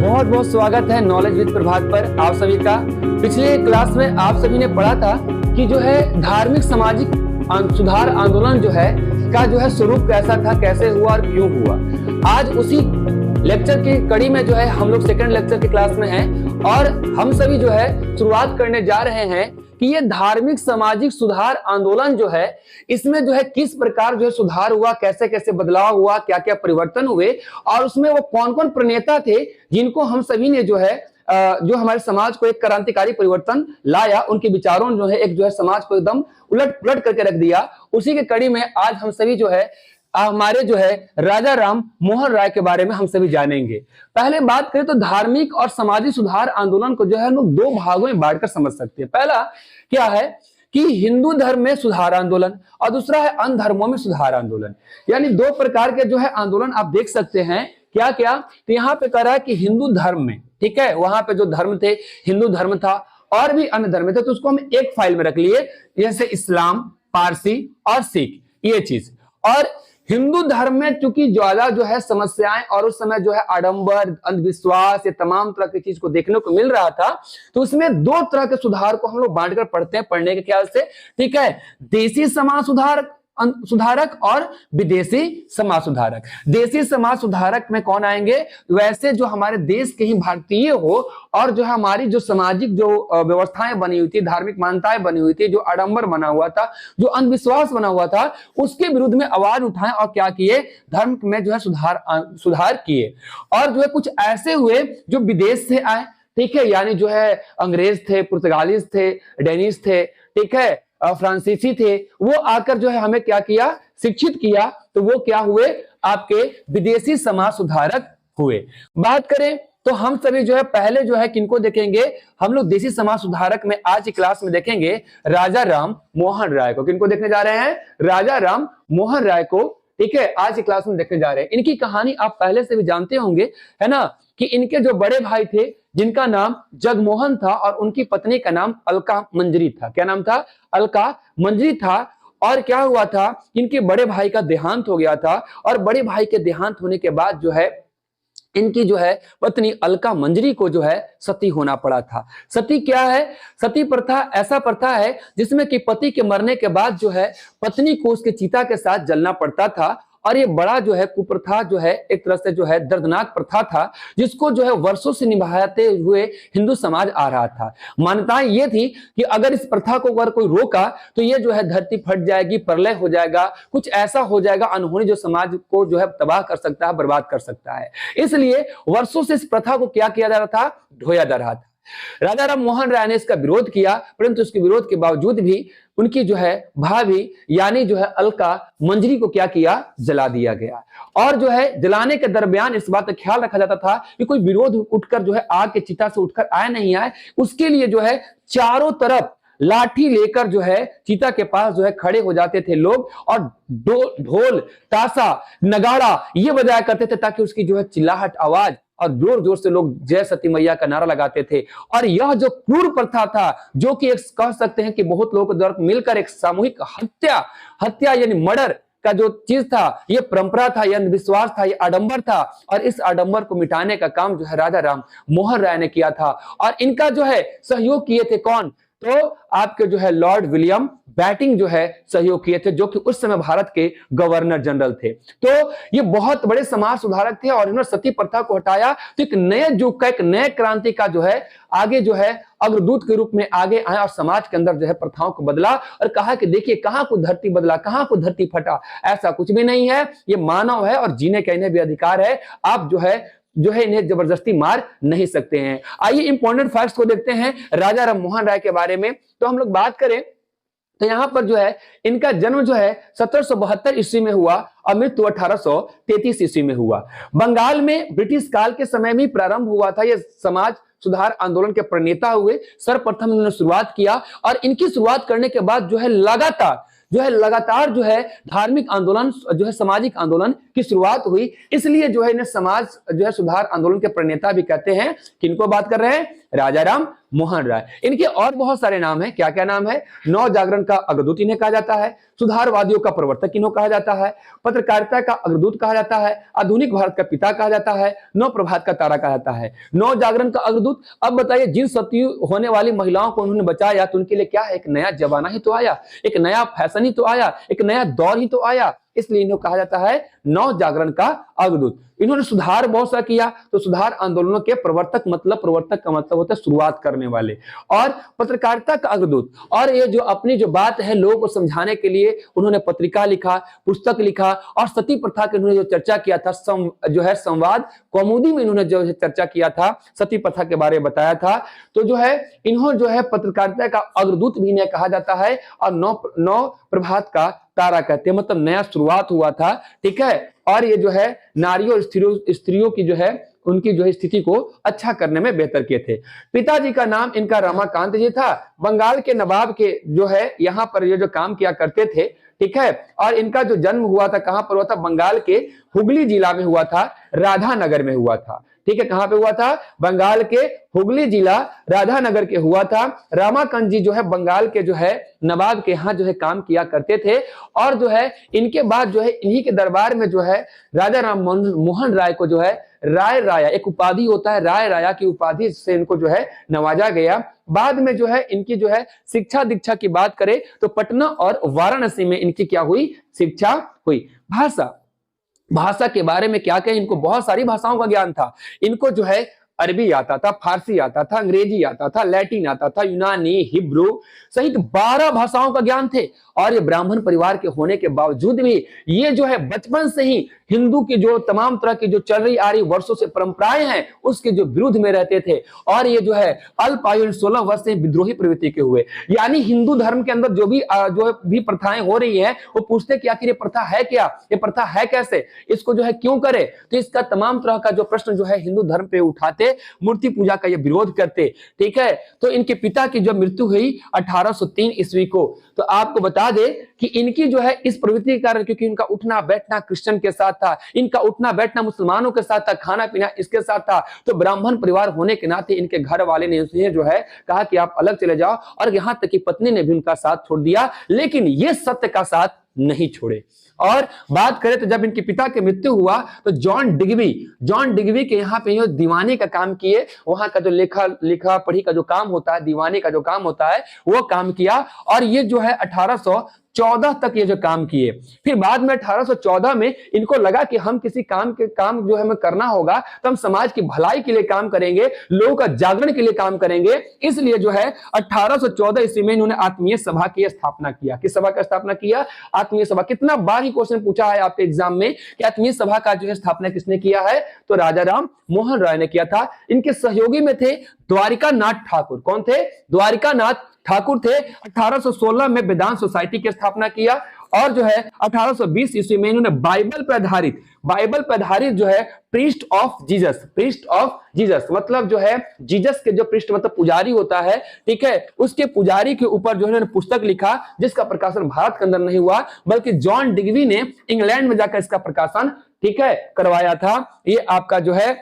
बहुत बहुत स्वागत है नॉलेज विद प्रभात पर आप सभी का। पिछले क्लास में आप सभी ने पढ़ा था कि जो है धार्मिक सामाजिक सुधार आंदोलन जो है का जो है स्वरूप कैसा था, कैसे हुआ और क्यों हुआ। आज उसी लेक्चर की कड़ी में जो है हम लोग सेकंड लेक्चर की क्लास में हैं और हम सभी जो है शुरुआत करने जा रहे हैं कि ये धार्मिक सामाजिक सुधार आंदोलन जो है इसमें जो है किस प्रकार जो है सुधार हुआ, कैसे कैसे बदलाव हुआ, क्या क्या परिवर्तन हुए और उसमें वो कौन कौन प्रणेता थे जिनको हम सभी ने जो है जो हमारे समाज को एक क्रांतिकारी परिवर्तन लाया, उनके विचारों जो है एक जो है समाज को एकदम उलट पुलट करके रख दिया। उसी के कड़ी में आज हम सभी जो है हमारे जो है राजा राम मोहन राय के बारे में हम सभी जानेंगे। पहले बात करें तो धार्मिक और सामाजिक सुधार आंदोलन को जो है हम लोग दो भागों में बांटकर समझ सकते हैं। पहला क्या है कि हिंदू धर्म में सुधार आंदोलन और दूसरा है अन्य धर्मों में सुधार आंदोलन। यानी दो प्रकार के जो है आंदोलन आप देख सकते हैं। क्या क्या तो यहाँ पे कह रहा है कि हिंदू धर्म में, ठीक है, वहां पे जो धर्म थे हिंदू धर्म था और भी अन्य धर्म थे, तो उसको हम एक फाइल में रख लिए, जैसे इस्लाम, पारसी और सिख, ये चीज। और हिंदू धर्म में चूंकि ज्यादा जो है समस्याएं और उस समय जो है आडंबर, अंधविश्वास, ये तमाम तरह की चीज को देखने को मिल रहा था, तो उसमें दो तरह के सुधार को हम लोग बांटकर पढ़ते हैं पढ़ने के ख्याल से, ठीक है। देसी समाज सुधारक और विदेशी समाज सुधारक। देसी समाज सुधारक में कौन आएंगे? वैसे जो हमारे देश के ही भारतीय हो और जो हमारी जो सामाजिक जो व्यवस्थाएं बनी हुई थी, धार्मिक मान्यताएं बनी हुई थी, जो आडंबर बना हुआ था, जो अंधविश्वास बना हुआ था, उसके विरुद्ध में आवाज उठाएं और क्या किए? धर्म में जो है सुधार किए। और जो है कुछ ऐसे हुए जो विदेश से आए, ठीक है, यानी जो है अंग्रेज थे, पुर्तगालीज थे, डेनिश थे, ठीक है, फ्रांसीसी थे, वो आकर जो है हमें क्या किया? शिक्षित किया। तो वो क्या हुए? आपके विदेशी समाज सुधारक हुए। बात करें तो हम सभी जो है पहले जो है किनको देखेंगे? हम लोग देसी समाज सुधारक में आज की क्लास में देखेंगे राजा राम मोहन राय को। किनको देखने जा रहे हैं? राजा राम मोहन राय को, ठीक है, आज की क्लास में देखने जा रहे हैं। इनकी कहानी आप पहले से भी जानते होंगे, है ना, कि इनके जो बड़े भाई थे जिनका नाम जगमोहन था और उनकी पत्नी का नाम अलका मंजरी था। क्या नाम था? अलका मंजरी था। और क्या हुआ था? इनके बड़े भाई का देहांत हो गया था और बड़े भाई के देहांत होने के बाद जो है इनकी जो है पत्नी अलका मंजरी को जो है सती होना पड़ा था। सती क्या है? सती प्रथा ऐसा प्रथा है जिसमें कि पति के मरने के बाद जो है पत्नी को उसके चिता के साथ जलना पड़ता था। और ये बड़ा जो है कुप्रथा जो है एक तरह से जो है दर्दनाक प्रथा था, जिसको जो है वर्षों से निभाते हुए हिंदू समाज आ रहा था। मान्यताएं ये थी कि अगर इस प्रथा को अगर कोई रोका तो ये जो है धरती फट जाएगी, प्रलय हो जाएगा, कुछ ऐसा हो जाएगा अनहोनी जो समाज को जो है तबाह कर सकता है, बर्बाद कर सकता है। इसलिए वर्षों से इस प्रथा को क्या किया जा रहा था? ढोया जा रहा था। राजा राम मोहन राय ने इसका विरोध किया, परंतु उसके विरोध के बावजूद भी उनकी जो है भाभी यानी जो है अलका मंजरी को क्या किया? जला दिया गया। और जो है जलाने के दरमियान इस बात का ख्याल रखा जाता था कि कोई विरोध उठकर जो है आग के चिता से उठकर आए नहीं आए, उसके लिए जो है चारों तरफ लाठी लेकर जो है चिता के पास जो है खड़े हो जाते थे लोग और ढोल, ताशा, नगाड़ा ये बजाया करते थे ताकि उसकी जो है चिल्लाहट आवाज और जोर जोर से लोग जय सती मैया का नारा लगाते थे। और यह जो क्रूर प्रथा था, जो कि एक कह सकते हैं कि बहुत लोगों के द्वारा मिलकर एक सामूहिक हत्या यानी मर्डर का जो चीज था, ये परंपरा था, ये अंधविश्वास था, ये आडंबर था। और इस आडंबर को मिटाने का काम जो है राजा राम मोहन राय ने किया था। और इनका जो है सहयोग किए थे कौन? तो आपके जो है लॉर्ड विलियम बैटिंग जो है सहयोग किए थे, जो कि उस समय भारत के गवर्नर जनरल थे। तो ये बहुत बड़े समाज सुधारक थे और इन्होंने सती प्रथा को हटाया। तो एक नए युग का, एक नए क्रांति का जो है आगे जो है अग्रदूत के रूप में आगे आए और समाज के अंदर जो है प्रथाओं को बदला और कहा कि देखिए कहां को धरती बदला, कहां को धरती फटा, ऐसा कुछ भी नहीं है, ये मानव है और जीने का इन्हें भी अधिकार है। आप जो है इन्हें जबरदस्ती मार नहीं सकते हैं। आइए इंपॉर्टेंट फैक्ट्स को देखते हैं राजा राम मोहन राय के बारे में। तो हम लोग बात करें तो यहां पर जो है इनका जन्म जो है 1772 ईस्वी में हुआ और मृत्यु 1833 ईस्वी में हुआ। बंगाल में ब्रिटिश काल के समय में प्रारंभ हुआ था। यह समाज सुधार आंदोलन के प्रणेता हुए, सर्वप्रथम इन्होंने शुरुआत किया और इनकी शुरुआत करने के बाद जो है लगातार जो है धार्मिक आंदोलन जो है सामाजिक आंदोलन की शुरुआत हुई। इसलिए जो है इन्हें समाज जो है सुधार आंदोलन के प्रणेता भी कहते हैं। किनको बात कर रहे हैं? राजा राम मोहन राय। इनके और बहुत सारे नाम हैं। क्या क्या नाम है? नव जागरण का अग्रदूत इन्हें कहा जाता है, सुधारवादियों का प्रवर्तक इन्हें कहा जाता है, पत्रकारिता का अग्रदूत कहा जाता है, आधुनिक भारत का पिता कहा जाता है, नव प्रभात का तारा कहा जाता है। नव जागरण का अग्रदूत। अब बताइए, जिन सती होने वाली महिलाओं को उन्होंने बचाया तो उनके लिए क्या है? एक नया जमाना ही तो आया, एक नया फैशन ही तो आया, एक नया दौर ही तो आया, इसलिए इन्हें कहा जाता है नव जागरण का अग्रदूत। इन्होंने सुधार बहुत सा किया, तो सुधार आंदोलनों के प्रवर्तक का मतलब होता है शुरुआत करने वाले। और पत्रकारिता का अग्रदूत, और ये जो अपनी जो बात है लोगों को समझाने के लिए उन्होंने पत्रिका लिखा, पुस्तक लिखा, और सती प्रथा के उन्होंने जो चर्चा किया था, जो है संवाद कौमुदी में इन्होंने जो चर्चा किया था, सती प्रथा के बारे में बताया था। तो जो है इन्होंने जो है पत्रकारिता का अग्रदूत भी इन्हें कहा जाता है, और नव प्रभात का तारा कहते हैं, मतलब नया शुरुआत हुआ था। ठीक है, और ये जो है नारियों और स्त्रियों की जो है उनकी जो है स्थिति को अच्छा करने में बेहतर किए थे। पिताजी का नाम इनका रमाकांत जी था। बंगाल के नवाब के जो है यहाँ पर ये जो काम किया करते थे। ठीक है, और इनका जो जन्म हुआ था कहां पर हुआ था? बंगाल के हुगली जिला में हुआ था, राधानगर में हुआ था। ठीक है, कहां पे हुआ था? बंगाल के हुगली जिला राधानगर के हुआ था। रमाकांत जी जो है बंगाल के जो है नवाब के यहाँ जो है काम किया करते थे, और जो है इनके बाद जो है इन्हीं के दरबार में जो है राजा राम मोहन राय को जो है राय राया, एक उपाधि होता है, राय राया की उपाधि से इनको जो है नवाजा गया। बाद में जो है इनकी जो है शिक्षा दीक्षा की बात करें तो पटना और वाराणसी में इनकी क्या हुई? शिक्षा हुई। भाषा के बारे में क्या कहें? इनको बहुत सारी भाषाओं का ज्ञान था। इनको जो है अरबी आता था, फारसी आता था, अंग्रेजी आता था, लैटिन आता था, यूनानी, हिब्रू सहित 12 भाषाओं का ज्ञान थे। और ये ब्राह्मण परिवार के होने के बावजूद भी ये जो है बचपन से ही हिंदू की जो तमाम तरह की जो चल रही आ रही वर्षों से परंपराएं हैं उसके जो विरुद्ध में रहते थे। और ये जो है अल्प आयु 16 वर्ष से विद्रोही प्रवृत्ति के हुए, यानी हिंदू धर्म के अंदर जो भी प्रथाएं हो रही है वो पूछते कि आखिर ये प्रथा है क्या, ये प्रथा है कैसे, इसको जो है क्यों करे? तो इसका तमाम तरह का जो प्रश्न जो है हिंदू धर्म पे उठाते, मूर्ति पूजा का ये विरोध करते। ठीक है, तो इनके पिता की जब मृत्यु हुई 1803 ईस्वी को, तो आपको बता दे कि इनकी जो है इस प्रवृत्ति के कारण, क्योंकि इनका उठना बैठना क्रिश्चियन के साथ था, इनका उठना बैठना मुसलमानों के साथ था, खाना पीना इसके साथ था, तो ब्राह्मण परिवार होने के नाते इनके घर वाले ने जो है कहा कि आप अलग चले जाओ, और यहां तक कि पत्नी ने भी उनका साथ छोड़ दिया, लेकिन ये सत्य का साथ नहीं छोड़े। और बात करें तो जब इनके पिता की मृत्यु हुआ तो जॉन डिग्वी के यहाँ पे दीवानी का काम किए, वहां का जो लिखा पढ़ी का जो काम होता है, दीवानी का जो काम होता है वो काम किया। और ये जो है 1814 तक ये जो काम किए। फिर बाद में 1814 में इनको लगा कि हम किसी काम जो हमें करना होगा तो हम समाज की भलाई के लिए काम करेंगे, लोगों का जागरण के लिए काम करेंगे। इसलिए जो है 1814 ईस्वी में इन्होंने आत्मीय सभा की स्थापना किया। किस सभा का स्थापना किया? आत्मीय सभा। कितना बार ही क्वेश्चन पूछा है आपके एग्जाम में कि आत्मीय सभा का जो है स्थापना किसने किया है? तो राजा राम मोहन राय ने किया था। इनके सहयोगी में थे द्वारिका नाथ ठाकुर। कौन थे? द्वारिका नाथ ठाकुर थे। 1816 में वेदांत सोसाइटी की स्थापना किया, और जो है 1820 ईस्वी में इन्होंने बाइबल पे आधारित जो है प्रीस्ट ऑफ जीसस मतलब जो है जीसस के जो पृष्ठ मतलब पुजारी होता है, ठीक है, उसके पुजारी के ऊपर जो है पुस्तक लिखा, जिसका प्रकाशन भारत के अंदर नहीं हुआ बल्कि जॉन डिग्वी ने इंग्लैंड में जाकर इसका प्रकाशन, ठीक है, करवाया था। ये आपका जो है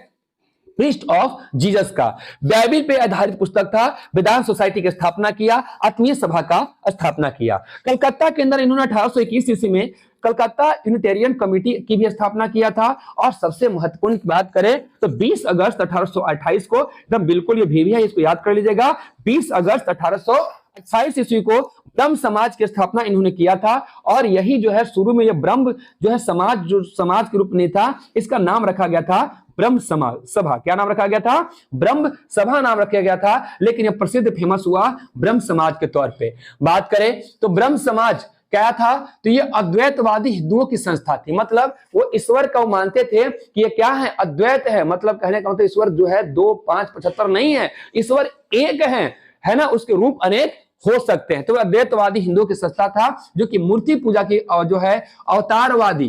प्रीस्ट ऑफ जीसस का बाइबल पे आधारित पुस्तक था। वेदांत सोसाइटी की स्थापना किया, आत्मीय सभा का स्थापना किया। कलकत्ता के अंदर इन्होंने 1821 ईस्वी में कलकत्ता यूनिटेरियन कमेटी की भी स्थापना किया था। और सबसे महत्वपूर्ण बात करें तो 20 अगस्त 1828 को, एकदम बिल्कुल ये भी है, इसको याद कर लीजिएगा, 20 अगस्त 1828 ईस्वी को ब्रह्म समाज की स्थापना इन्होंने किया था। और यही जो है शुरू में ये ब्रह्म जो है समाज के रूप में था, इसका नाम रखा गया था ब्रह्म सभा। क्या नाम रखा गया था? ब्रह्म सभा नाम रखा गया था, लेकिन यह प्रसिद्ध फेमस हुआ ब्रह्म समाज के तौर पे। बात करें तो ब्रह्म समाज क्या था? तो ये अद्वैतवादी हिंदुओं की संस्था थी। मतलब वो ईश्वर को मानते थे कि ये क्या है? अद्वैत है। मतलब कहने का मतलब ईश्वर जो है 2, 5, 75 नहीं है, ईश्वर एक है ना, उसके रूप अनेक हो सकते हैं। तो अद्वैतवादी हिंदुओं की संस्था था, जो कि मूर्ति पूजा की जो है अवतारवादी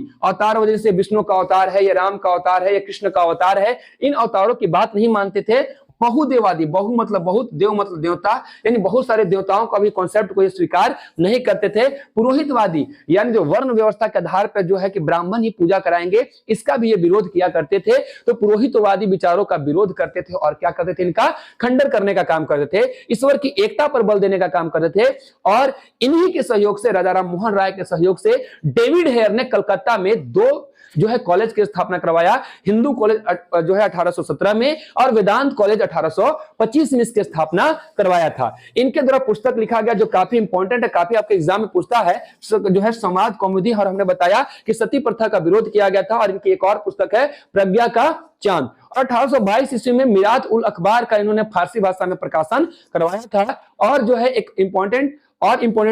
जैसे विष्णु का अवतार है, या राम का अवतार है, या कृष्ण का अवतार है, इन अवतारों की बात नहीं मानते थे। बहुदेववादी, बहु मतलब बहुत, देव मतलब देवता, यानी बहुत सारे देवताओं का भी कॉन्सेप्ट को ये स्वीकार नहीं करते थे। पुरोहितवादी यानी जो वर्ण व्यवस्था के आधार पर जो है कि ब्राह्मण ही पूजा कराएंगे, इसका भी ये विरोध किया करते थे। तो पुरोहितवादी विचारों का विरोध करते थे और क्या करते थे, इनका खंडन करने का काम करते थे, ईश्वर की एकता पर बल देने का काम करते थे। और इन्हीं के सहयोग से, राजा राम मोहन राय के सहयोग से डेविड हेयर ने कलकत्ता में 2 जो है कॉलेज की स्थापना करवाया। हिंदू कॉलेज जो है 1817 में और वेदांत कॉलेज 1825 में इसकी स्थापना करवाया था। इनके द्वारा पुस्तक लिखा गया जो काफी इंपॉर्टेंट है, काफी आपके एग्जाम में पूछता है, जो है समाज कौमुदी। और हमने बताया कि सती प्रथा का विरोध किया गया था। और इनकी एक और पुस्तक है प्रज्ञा का चांद। और 1822 ईस्वी में मिरात उल अखबार का इन्होंने फारसी भाषा में प्रकाशन करवाया था। और जो है एक इंपॉर्टेंट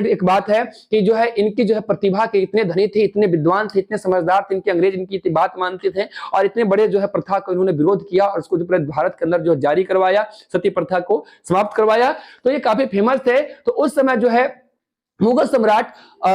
एक बात है कि जो है इनकी जो है प्रतिभा के इतने धनी थे, इतने विद्वान थे, इतने समझदार थे, इनके अंग्रेज इनकी इतनी बात मानते थे और इतने बड़े जो है प्रथा को इन्होंने विरोध किया और उसको जो भारत के अंदर जो जारी करवाया, सती प्रथा को समाप्त करवाया। तो ये काफी फेमस थे। तो उस समय जो है मुगल सम्राट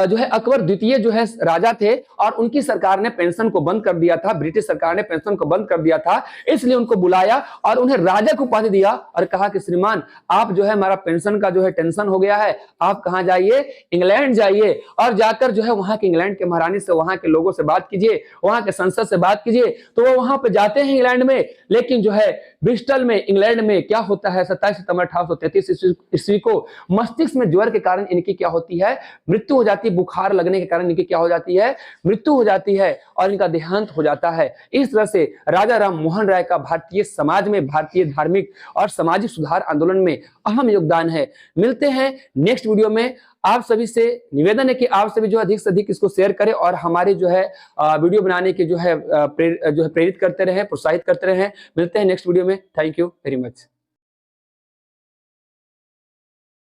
जो है अकबर द्वितीय जो है राजा थे और उनकी सरकार ने पेंशन को बंद कर दिया था, ब्रिटिश सरकार ने पेंशन को बंद कर दिया था। इसलिए उनको बुलाया और उन्हें राजा को उपाधि दिया और कहा कि श्रीमान, आप जो है हमारा पेंशन का जो है टेंशन हो गया है, आप कहां जाइए, इंग्लैंड जाइए और जाकर जो है वहां के इंग्लैंड के महारानी से, वहां के लोगों से बात कीजिए, वहां के संसद से बात कीजिए। तो वो वहां पे जाते हैं इंग्लैंड में, लेकिन जो है ब्रिस्टल में, इंग्लैंड में क्या होता है, 27 सितंबर 1833 ईस्वी को मस्तिष्क में ज्वर के कारण इनकी क्या होती है, मृत्यु हो जाती है। बुखार लगने के कारण इनकी क्या हो जाती है, मृत्यु हो जाती है और इनका देहांत हो जाता है। इस तरह से राजा राम मोहन राय का भारतीय समाज में, भारतीय धार्मिक और सामाजिक सुधार आंदोलन में अहम योगदान है। मिलते हैं नेक्स्ट वीडियो में। आप सभी से निवेदन है कि आप सभी जो अधिक से अधिक इसको शेयर करें और हमारे जो है वीडियो बनाने के जो है प्रेरित करते रहें, प्रोत्साहित करते रहें। मिलते हैं नेक्स्ट वीडियो में। Thank you very much.